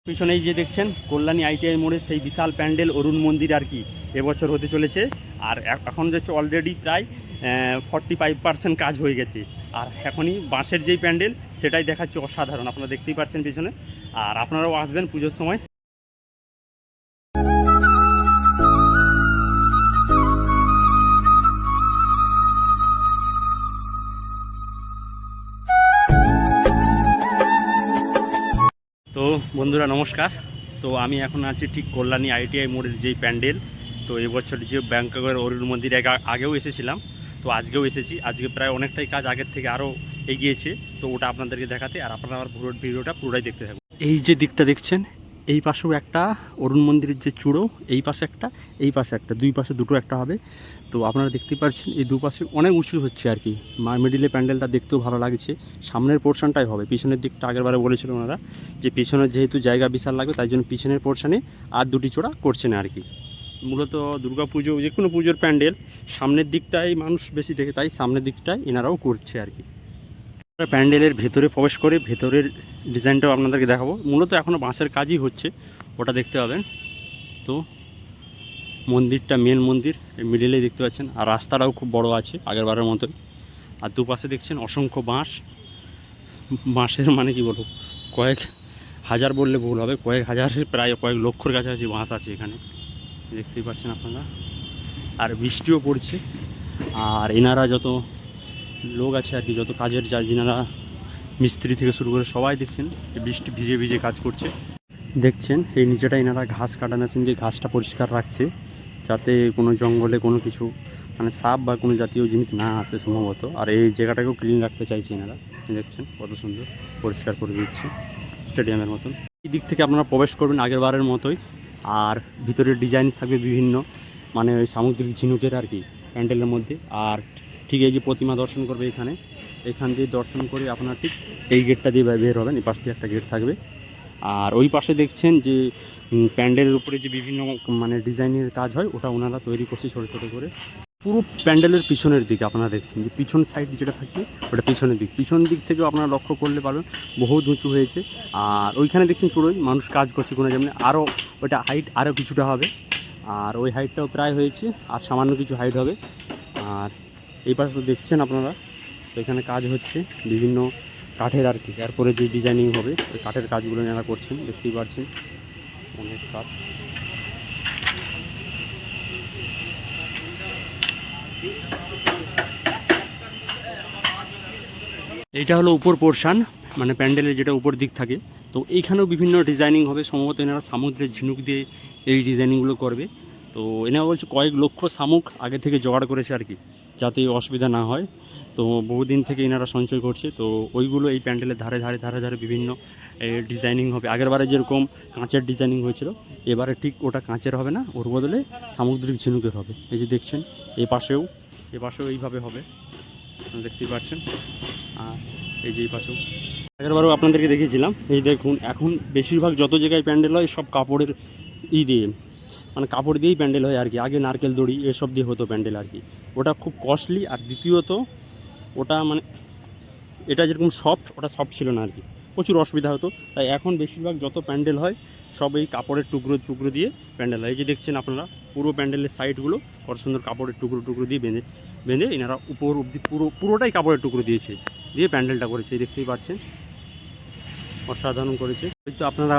পিছনেই যে দেখছেন কল্যাণী আইটিআই মোড়ে সেই বিশাল প্যান্ডেল অরুণ মন্দির আর কি এবছর হতে চলেছে। আর এখন যাচ্ছে অলরেডি প্রায় 45% কাজ হয়ে গেছে। আর এখনই বাঁশের যেই প্যান্ডেল সেটাই দেখাচ্ছে অসাধারণ, আপনারা দেখতেই পাচ্ছেন পিছনে। আর আপনারাও আসবেন পুজোর সময়। তো বন্ধুরা নমস্কার। তো আমি এখন আছি ঠিক কল্যাণী আইটিআই মোড়ের যেই প্যান্ডেল। তো এবছর যে ব্যাংককের অরুণ মন্দির আগেও এসেছিলাম, তো আজকেও এসেছি। আজকে প্রায় অনেকটাই কাজ আগের থেকে আরও এগিয়েছে, তো ওটা আপনাদেরকে দেখাতে আর আপনারা আমার পুরো ভিডিওটা পুরোটাই দেখতে থাকুন। এই যে দিকটা দেখছেন, এই পাশেও একটা অরুণ মন্দিরের যে চূড়ো, এই পাশে একটা, এই পাশে একটা, দুই পাশে দুটো একটা হবে। তো আপনারা দেখতেই পাচ্ছেন এই দুপাশে অনেক উঁচু হচ্ছে আর কি। মিডিলে প্যান্ডেলটা দেখতেও ভালো লাগছে। সামনের পোর্শনটাই হবে, পিছনের দিকটা আগেরবারে বলেছিল ওনারা যে পিছনের যেহেতু জায়গা বিশাল লাগবে তাই জন্য পিছনের পোর্শনে আর দুটি চূড়া করছে না আর কি। মূলত দুর্গা পুজো যে কোনো পুজোর প্যান্ডেল সামনের দিকটাই মানুষ বেশি দেখে, তাই সামনের দিকটাই এনারাও করছে আর কি। প্যান্ডেলের ভেতরে প্রবেশ করে ভেতরের ডিজাইনটাও আপনাদেরকে দেখাবো। মূলত এখনও বাঁশের কাজই হচ্ছে, ওটা দেখতে পাবেন। তো মন্দিরটা মেন মন্দির মিডিলেই দেখতে পাচ্ছেন, আর রাস্তাটাও খুব বড় আছে আগেরবারের মতোই। আর দুপাশে দেখছেন অসংখ্য বাঁশের মানে কি বলবো, কয়েক হাজার বললে ভুল হবে, কয়েক হাজারের প্রায় কয়েক লক্ষর কাছাকাছি বাঁশ আছে এখানে, দেখতেই পাচ্ছেন আপনারা। আর বৃষ্টিও পড়ছে। আর এনারা যত লোক আছে আর কি, যত কাজের যিনারা মিস্ত্রি থেকে শুরু করে সবাই দেখছেন বৃষ্টি ভিজে ভিজে কাজ করছে। দেখছেন এই নিচেটা এনারা ঘাস কাটা মেশিন দিয়ে ঘাসটা পরিষ্কার রাখছে, যাতে কোনো জঙ্গলে কোনো কিছু মানে সাপ বা কোনো জাতীয় জিনিস না আসে সম্ভবত। আর এই জায়গাটাকেও ক্লিন রাখতে চাইছে এনারা, দেখছেন কত সুন্দর পরিষ্কার করে দিচ্ছে স্টেডিয়ামের মতন। এই দিক থেকে আপনারা প্রবেশ করবেন আগেরবারের মতোই। আর ভিতরের ডিজাইন থাকবে বিভিন্ন, মানে ওই সামুদ্রিক ঝিনুকের আর কি প্যান্ডেলের মধ্যে। আর ঠিক এই যে প্রতিমা দর্শন করবে এখান দিয়ে দর্শন করে আপনারা ঠিক এই গেটটা দিয়ে বের হবেন। এই পাশ দিয়ে একটা গেট থাকবে। আর ওই পাশে দেখছেন যে প্যান্ডেলের উপরে যে বিভিন্ন মানে ডিজাইনের কাজ হয়, ওটা ওনারা তৈরি করছে ছোটো ছোটো করে। পুরো প্যান্ডেলের পিছনের দিকে আপনারা দেখছেন যে পিছন সাইড যেটা থাকে ওটা পিছন দিক থেকেও আপনারা লক্ষ্য করলে পাবেন বহুত উঁচু হয়েছে। আর ওইখানে দেখছেন চুড়োই মানুষ কাজ করছে কোনো যেমন, আরও ওইটা হাইট আরও কিছুটা হবে। আর ওই হাইটটাও প্রায় হয়েছে, আর সামান্য কিছু হাইট হবে। আর এই পাশে তো দেখছেন আপনারা, তো এখানে কাজ হচ্ছে বিভিন্ন কাঠের আর কি। এরপরে যে ডিজাইনিং হবে ওই কাঠের কাজগুলো এনারা করছেন, দেখতেই পাচ্ছেন অনেক কাঠ। এইটা হলো উপর পোর্শান, মানে প্যান্ডেলের যেটা উপর দিক থাকে। তো এইখানেও বিভিন্ন ডিজাইনিং হবে, সম্ভবত এনারা সামুদ্রের ঝিনুক দিয়ে এই ডিজাইনিংগুলো করবে। তো এনারা বলছে কয়েক লক্ষ শামুক আগে থেকে জোগাড় করেছে আর কি, যাতে অসুবিধা না হয়। তো বহুদিন থেকে এনারা সঞ্চয় করছে। তো ওইগুলো এই প্যান্ডেলের ধারে ধারে ধারে ধারে বিভিন্ন ডিজাইনিং হবে। আগেরবারে যেরকম কাঁচের ডিজাইনিং হয়েছিল, এবারে ঠিক ওটা কাঁচের হবে না, ওর বদলে সামুদ্রিক ঝিনুকের হবে। এই যে দেখছেন এ পাশেও এইভাবে হবে, দেখতেই পাচ্ছেন। আর এই যে এই পাশেও আগেরবারও আপনাদেরকে দেখিয়েছিলাম। এই দেখুন এখন বেশিরভাগ যত জায়গায় প্যান্ডেল হয় সব কাপড়ের দিয়ে, মানে কাপড় দিয়েই প্যান্ডেল হয় আর কি। আগে নারকেল দড়ি এসব দিয়ে হতো প্যান্ডেল আর কি, ওটা খুব কস্টলি। আর দ্বিতীয়ত ওটা মানে এটা যেরকম সফট, ওটা সফট ছিল না আর কি, প্রচুর অসুবিধা হতো। তাই এখন বেশিরভাগ যত প্যান্ডেল হয় সব এই কাপড়ের টুকরো দিয়ে প্যান্ডেল হয়। এই যে দেখছেন আপনারা পুরো প্যান্ডেলের সাইডগুলো কত সুন্দর কাপড়ের টুকরো দিয়ে বেঁধে এনারা উপর অবধি পুরোটাই কাপড়ের টুকরো দিয়ে প্যান্ডেলটা করেছে, দেখতেই পাচ্ছেন অসাধারণ করেছে। হয়তো আপনারা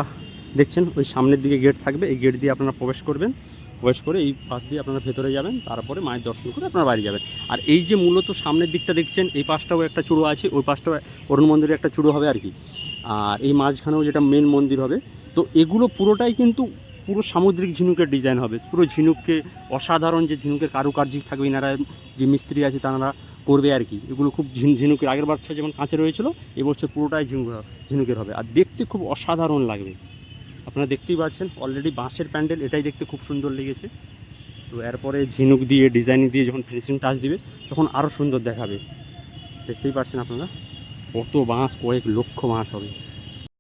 দেখছেন ওই সামনের দিকে গেট থাকবে, এই গেট দিয়ে আপনারা প্রবেশ করে এই পাশ দিয়ে আপনারা ভেতরে যাবেন, তারপরে মায়ের দর্শন করে আপনারা বাইরে যাবেন। আর এই যে মূলত সামনের দিকটা দেখছেন, এই পাশটাও একটা চূড়ো আছে, ওই পাশটাও অরুণ মন্দিরে একটা চূড়ো হবে আর কি। আর এই মাঝখানেও যেটা মেন মন্দির হবে। তো এগুলো পুরোটাই কিন্তু পুরো সামুদ্রিক ঝিনুকের ডিজাইন হবে। পুরো ঝিনুককে অসাধারণ যে ঝিনুকের কারুকার্য থাকবে, এনারা যে মিস্ত্রি আছে তারা করবে আর কি। এগুলো খুব ঝিনুকের, আগের বছর যেমন কাঁচের হয়েছিল, এবছর পুরোটাই ঝিনুকের হবে। আর দেখতে খুব অসাধারণ লাগবে, আপনারা দেখতেই পাচ্ছেন। অলরেডি বাঁশের প্যান্ডেল, এটাই দেখতে খুব সুন্দর লেগেছে। তো এরপরে ঝিনুক দিয়ে ডিজাইনিং দিয়ে যখন ফিনিশিং টাচ দিবে তখন আরও সুন্দর দেখাবে, দেখতেই পাচ্ছেন আপনারা। কত বাঁশ, কয়েক লক্ষ বাঁশ হবে।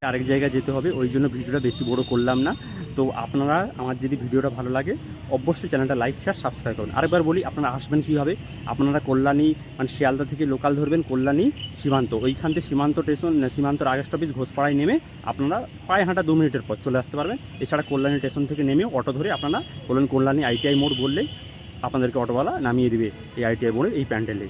আরেক জায়গায় যেতে হবে, ওই জন্য ভিডিওটা বেশি বড় করলাম না। তো আপনারা আমার যদি ভিডিওটা ভালো লাগে অবশ্যই চ্যানেলটা লাইক শেয়ার সাবস্ক্রাইব করুন। আরেকবার বলি, আপনারা আসবেন কীভাবে, আপনারা কল্যাণী মানে শিয়ালদা থেকে লোকাল ধরবেন কল্যাণী সীমান্ত, ওইখান থেকে সীমান্ত স্টেশন, সীমান্তর আগের স্টপেজ ঘোষপাড়ায় নেমে আপনারা পায়ে হাঁটা 2 মিনিটের পর চলে আসতে পারবেন। এছাড়া কল্যাণী স্টেশন থেকে নেমেও অটো ধরে আপনারা বলুন কল্যাণী ITI মোড় বললেই আপনাদেরকে অটোওয়ালা নামিয়ে দেবে এই ITI মোড়ের এই প্যান্ডেলে।